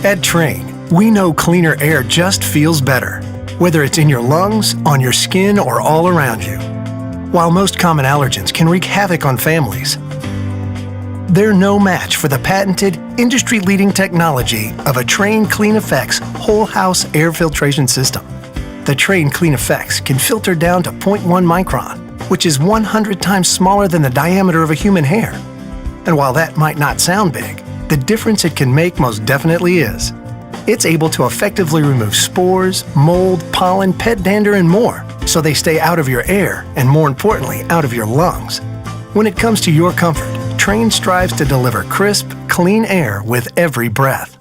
At Trane, we know cleaner air just feels better, whether it's in your lungs, on your skin, or all around you. While most common allergens can wreak havoc on families, they're no match for the patented, industry-leading technology of a Trane Clean Effects whole house air filtration system. The Trane Clean Effects can filter down to 0.1 micron, which is 100 times smaller than the diameter of a human hair. And while that might not sound big, the difference it can make most definitely is. It's able to effectively remove spores, mold, pollen, pet dander, and more, so they stay out of your air and, more importantly, out of your lungs. When it comes to your comfort, Trane strives to deliver crisp, clean air with every breath.